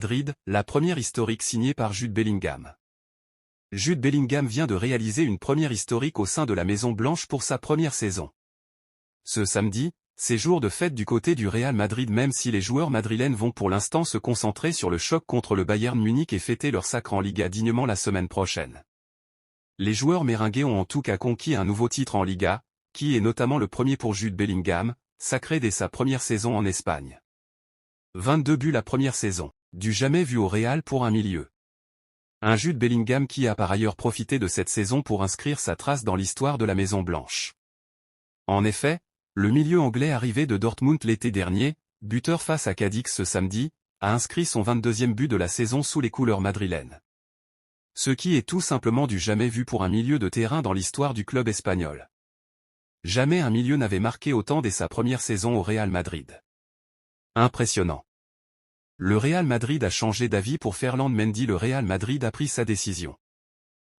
Madrid, la première historique signée par Jude Bellingham. Jude Bellingham vient de réaliser une première historique au sein de la Maison Blanche pour sa première saison. Ce samedi, c'est jour de fête du côté du Real Madrid même si les joueurs madrilènes vont pour l'instant se concentrer sur le choc contre le Bayern Munich et fêter leur sacre en Liga dignement la semaine prochaine. Les joueurs méringués ont en tout cas conquis un nouveau titre en Liga, qui est notamment le premier pour Jude Bellingham, sacré dès sa première saison en Espagne. 22 buts la première saison, du jamais vu au Real pour un milieu. Un Jude Bellingham qui a par ailleurs profité de cette saison pour inscrire sa trace dans l'histoire de la Maison Blanche. En effet, le milieu anglais arrivé de Dortmund l'été dernier, buteur face à Cadix ce samedi, a inscrit son 22e but de la saison sous les couleurs madrilènes. Ce qui est tout simplement du jamais vu pour un milieu de terrain dans l'histoire du club espagnol. Jamais un milieu n'avait marqué autant dès sa première saison au Real Madrid. Impressionnant. Le Real Madrid a changé d'avis pour Ferland Mendy. Le Real Madrid a pris sa décision.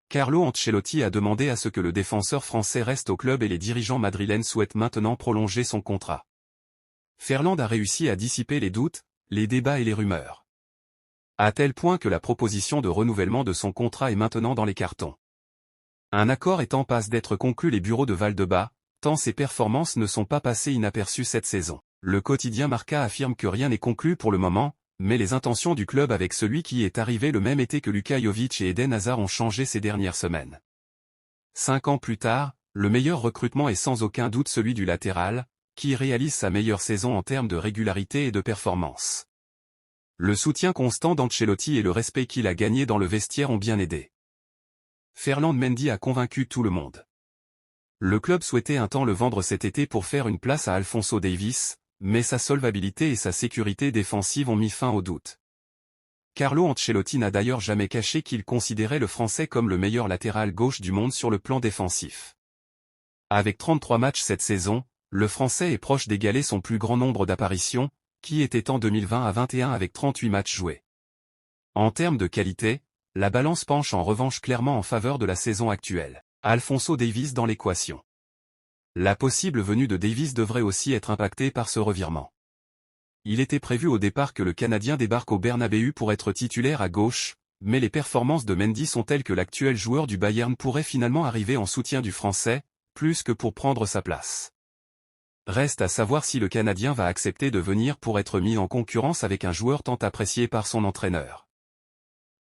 Carlo Ancelotti a demandé à ce que le défenseur français reste au club et les dirigeants madrilènes souhaitent maintenant prolonger son contrat. Ferland a réussi à dissiper les doutes, les débats et les rumeurs. À tel point que la proposition de renouvellement de son contrat est maintenant dans les cartons. Un accord est en passe d'être conclu les bureaux de Valdebebas, tant ses performances ne sont pas passées inaperçues cette saison. Le quotidien Marca affirme que rien n'est conclu pour le moment, mais les intentions du club avec celui qui est arrivé le même été que Luka Jovic et Eden Hazard ont changé ces dernières semaines. 5 ans plus tard, le meilleur recrutement est sans aucun doute celui du latéral, qui réalise sa meilleure saison en termes de régularité et de performance. Le soutien constant d'Ancelotti et le respect qu'il a gagné dans le vestiaire ont bien aidé. Ferland Mendy a convaincu tout le monde. Le club souhaitait un temps le vendre cet été pour faire une place à Alphonso Davies, mais sa solvabilité et sa sécurité défensive ont mis fin aux doutes. Carlo Ancelotti n'a d'ailleurs jamais caché qu'il considérait le Français comme le meilleur latéral gauche du monde sur le plan défensif. Avec 33 matchs cette saison, le Français est proche d'égaler son plus grand nombre d'apparitions, qui était en 2020 à 21 avec 38 matchs joués. En termes de qualité, la balance penche en revanche clairement en faveur de la saison actuelle. Alphonso Davies dans l'équation. La possible venue de Davies devrait aussi être impactée par ce revirement. Il était prévu au départ que le Canadien débarque au Bernabéu pour être titulaire à gauche, mais les performances de Mendy sont telles que l'actuel joueur du Bayern pourrait finalement arriver en soutien du Français, plus que pour prendre sa place. Reste à savoir si le Canadien va accepter de venir pour être mis en concurrence avec un joueur tant apprécié par son entraîneur.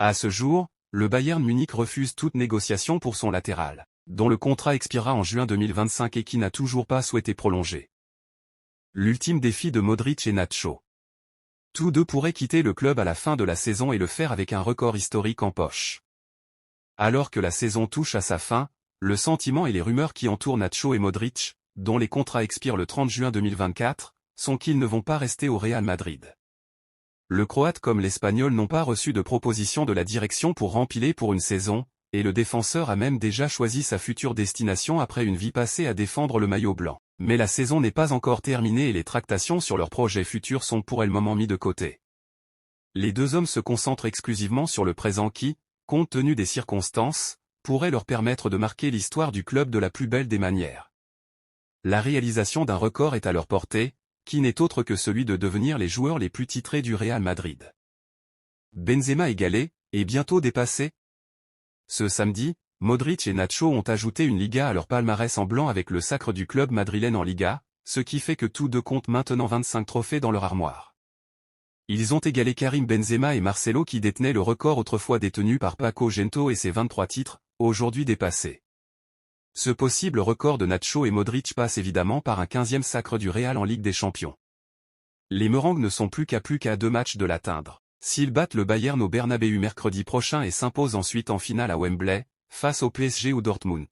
À ce jour, le Bayern Munich refuse toute négociation pour son latéral, dont le contrat expirera en juin 2025 et qui n'a toujours pas souhaité prolonger. L'ultime défi de Modric et Nacho. Tous deux pourraient quitter le club à la fin de la saison et le faire avec un record historique en poche. Alors que la saison touche à sa fin, le sentiment et les rumeurs qui entourent Nacho et Modric, dont les contrats expirent le 30 juin 2024, sont qu'ils ne vont pas rester au Real Madrid. Le Croate comme l'Espagnol n'ont pas reçu de proposition de la direction pour rempiler pour une saison, et le défenseur a même déjà choisi sa future destination après une vie passée à défendre le maillot blanc. Mais la saison n'est pas encore terminée et les tractations sur leurs projets futurs sont pour le moment mis de côté. Les deux hommes se concentrent exclusivement sur le présent qui, compte tenu des circonstances, pourrait leur permettre de marquer l'histoire du club de la plus belle des manières. La réalisation d'un record est à leur portée, qui n'est autre que celui de devenir les joueurs les plus titrés du Real Madrid. Benzema égalé, et bientôt dépassé. Ce samedi, Modric et Nacho ont ajouté une Liga à leur palmarès en blanc avec le sacre du club madrilène en Liga, ce qui fait que tous deux comptent maintenant 25 trophées dans leur armoire. Ils ont égalé Karim Benzema et Marcelo qui détenaient le record autrefois détenu par Paco Gento et ses 23 titres, aujourd'hui dépassés. Ce possible record de Nacho et Modric passe évidemment par un 15e sacre du Real en Ligue des Champions. Les Merengues ne sont plus qu'à 2 matchs de l'atteindre. S'ils battent le Bayern au Bernabéu mercredi prochain et s'imposent ensuite en finale à Wembley, face au PSG ou Dortmund.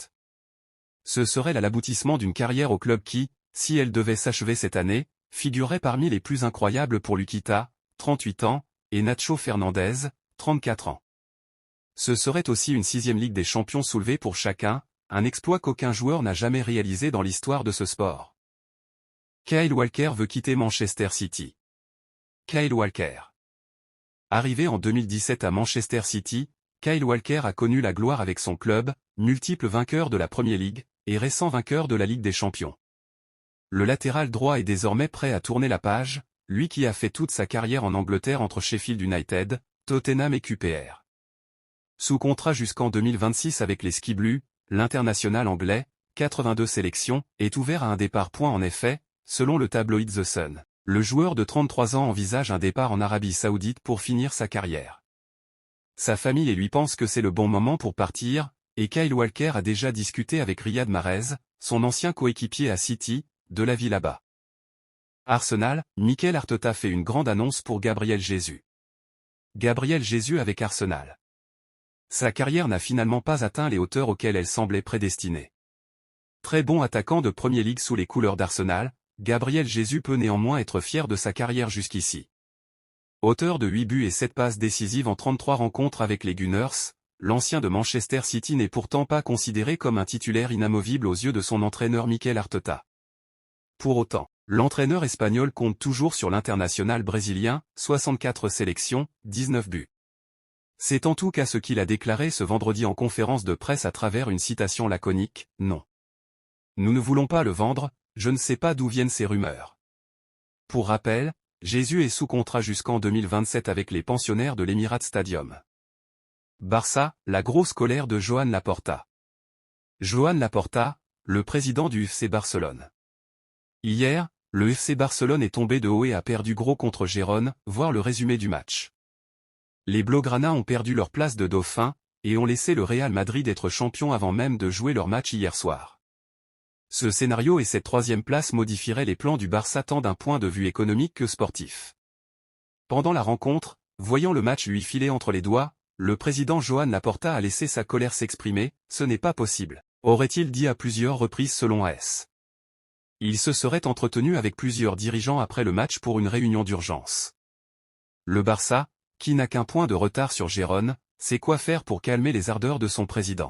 Ce serait l'aboutissement d'une carrière au club qui, si elle devait s'achever cette année, figurerait parmi les plus incroyables pour Luquita, 38 ans, et Nacho Fernandez, 34 ans. Ce serait aussi une 6e Ligue des Champions soulevée pour chacun, un exploit qu'aucun joueur n'a jamais réalisé dans l'histoire de ce sport. Kyle Walker veut quitter Manchester City. Kyle Walker. Arrivé en 2017 à Manchester City, Kyle Walker a connu la gloire avec son club, multiple vainqueur de la Premier League, et récent vainqueur de la Ligue des Champions. Le latéral droit est désormais prêt à tourner la page, lui qui a fait toute sa carrière en Angleterre entre Sheffield United, Tottenham et QPR. Sous contrat jusqu'en 2026 avec les Ski Blues, l'international anglais, 82 sélections, est ouvert à un départ. En effet, selon le tabloïd The Sun, le joueur de 33 ans envisage un départ en Arabie Saoudite pour finir sa carrière. Sa famille et lui pensent que c'est le bon moment pour partir, et Kyle Walker a déjà discuté avec Riyad Mahrez, son ancien coéquipier à City, de la vie là-bas. Arsenal, Mikel Arteta fait une grande annonce pour Gabriel Jesus. Gabriel Jesus avec Arsenal. Sa carrière n'a finalement pas atteint les hauteurs auxquelles elle semblait prédestinée. Très bon attaquant de Premier League sous les couleurs d'Arsenal, Gabriel Jesus peut néanmoins être fier de sa carrière jusqu'ici. Auteur de 8 buts et 7 passes décisives en 33 rencontres avec les Gunners, l'ancien de Manchester City n'est pourtant pas considéré comme un titulaire inamovible aux yeux de son entraîneur Mikel Arteta. Pour autant, l'entraîneur espagnol compte toujours sur l'international brésilien, 64 sélections, 19 buts. C'est en tout cas ce qu'il a déclaré ce vendredi en conférence de presse à travers une citation laconique, « Non. Nous ne voulons pas le vendre, je ne sais pas d'où viennent ces rumeurs. » Pour rappel, Jesus est sous contrat jusqu'en 2027 avec les pensionnaires de l'Emirates Stadium. Barça, la grosse colère de Joan Laporta. Joan Laporta, le président du FC Barcelone. Hier, le FC Barcelone est tombé de haut et a perdu gros contre Gérone, voir le résumé du match. Les Blaugrana ont perdu leur place de dauphin, et ont laissé le Real Madrid être champion avant même de jouer leur match hier soir. Ce scénario et cette troisième place modifieraient les plans du Barça tant d'un point de vue économique que sportif. Pendant la rencontre, voyant le match lui filer entre les doigts, le président Joan Laporta a laissé sa colère s'exprimer, « Ce n'est pas possible », aurait-il dit à plusieurs reprises selon AS. Il se serait entretenu avec plusieurs dirigeants après le match pour une réunion d'urgence. Le Barça, qui n'a qu'un point de retard sur Gérone, sait quoi faire pour calmer les ardeurs de son président.